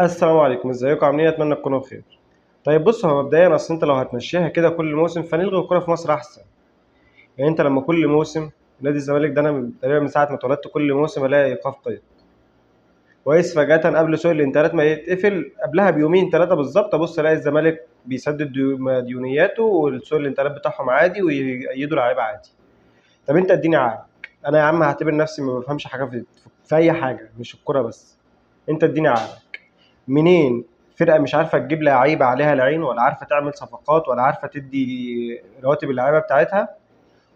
السلام عليكم، ازيكم عاملين ايه؟ اتمنى تكونوا بخير. طيب بص، هو مبدئيا اصل انت لو هتمشيها كده كل موسم فنلغي الكوره في مصر احسن. يعني انت لما كل موسم نادي الزمالك ده، انا تقريبا من ساعه ما اتولدت كل موسم الاقي ايقاف قيد كويس. فجاه قبل سوق الانتقالات ما يتقفل قبلها بيومين ثلاثه بالظبط ابص الاقي الزمالك بيسدد ديونياته والسوق الانتقالات بتاعهم عادي ويأيدوا لعيبه عادي. طب انت اديني عقل. انا يا عم هعتبر نفسي ما بفهمش حاجه في اي حاجه مش الكوره بس. انت اديني عقل. منين فرقه مش عارفه تجيب لعيبه عليها العين، ولا عارفه تعمل صفقات، ولا عارفه تدي رواتب اللعيبه بتاعتها،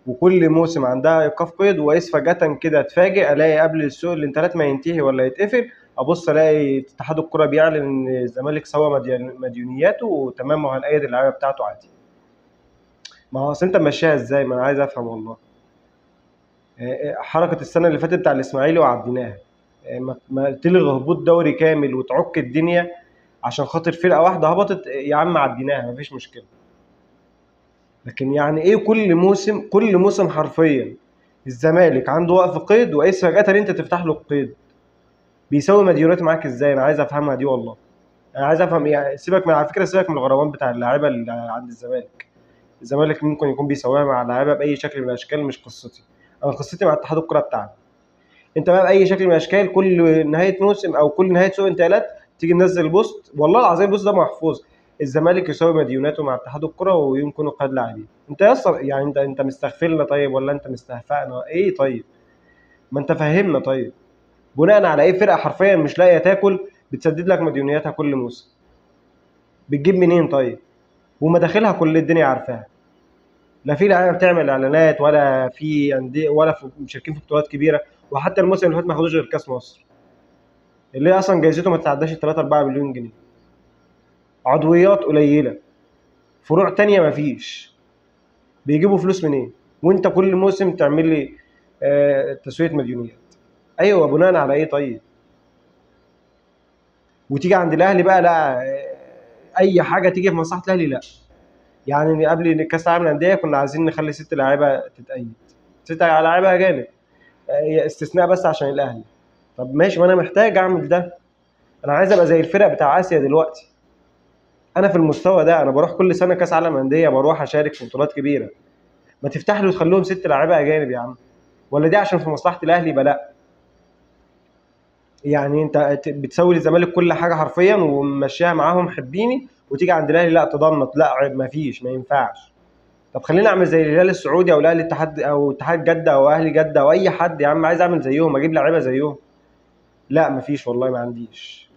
وكل موسم عندها ايقاف قيد، واذ فجاه كده اتفاجئ الاقي قبل السوق الانتقالات ما ينتهي ولا يتقفل ابص الاقي اتحاد الكره بيعلن ان الزمالك سوى مديونياته وتمام وهنأيد اللعيبه بتاعته عادي. ما هو اصل انت ماشيها ازاي؟ ما انا عايز افهم والله. حركه السنه اللي فاتت بتاع الاسماعيلي وعديناها. ما تلغي هبوط دوري كامل وتعك الدنيا عشان خاطر فرقه واحده هبطت، يا عم عديناها مفيش مشكله. لكن يعني ايه كل موسم حرفيا الزمالك عنده وقف قيد، وايه فجاه انت تفتح له القيد؟ بيساوي مديونات معاك ازاي؟ انا عايز افهمها دي والله. انا عايز افهم يعني، سيبك من على فكره، سيبك من الغرامات بتاع اللعيبه اللي عند الزمالك. الزمالك ممكن يكون بيساويها مع اللعيبه باي شكل من الاشكال، مش قصتي. انا قصتي مع اتحاد الكره بتاعنا. انت بقى باي شكل من الاشكال كل نهايه موسم او كل نهايه سوق انتقالات تيجي منزل بوست، والله العظيم البوست ده محفوظ: الزمالك يساوي مديوناته مع اتحاد الكره ويمكن قد لاعبين. انت يا اسطى يعني انت مستغفلنا طيب ولا انت مستهفأنا ايه؟ طيب ما انت فهمنا طيب. بناء على ايه فرقه حرفيا مش لاقيه تاكل بتسدد لك مديونياتها كل موسم؟ بتجيب منين طيب؟ ومداخلها كل الدنيا عارفاها. لا في لعيبه بتعمل اعلانات، ولا في انديه، ولا في مشاركين في بطولات كبيره. وحتى الموسم اللي فات ما خدوش غير كاس مصر، اللي هي اصلا جايزته ما تتعداش 3 4 مليون جنيه. عضويات قليله، فروع تانية ما فيش. بيجيبوا فلوس منين؟ وانت كل موسم تعمل لي تسويه مديونيات. ايوه بناء على ايه طيب؟ وتيجي عند الاهلي بقى لا، اي حاجه تيجي في مصلحه الاهلي لا. يعني قبل كاس العالم للانديه كنا عايزين نخلي 6 لاعيبه تتأيد، 6 لاعيبه اجانب، استثناء بس عشان الاهلي. طب ماشي، ما انا محتاج اعمل ده. انا عايز ابقى زي الفرق بتاع اسيا دلوقتي. انا في المستوى ده، انا بروح كل سنه كاس عالم انديه، بروح اشارك في بطولات كبيره. ما تفتح له وتخليهم 6 لاعيبه اجانب يا عم؟ ولا دي عشان في مصلحه الاهلي؟ يبقى لا. يعني انت بتسوي للزمالك كل حاجه حرفيا وممشيها معاهم حبيني، وتيجي عند الاهلي لا تضنط، لا عيب، ما فيش، ما ينفعش. طب خليني اعمل زي الهلال السعودي او الاهلي الاتحاد او اتحاد جده او اهلي جده او اي حد، يا عم عايز اعمل زيهم، اجيب لعيبه زيهم. لا مفيش والله، ما عنديش.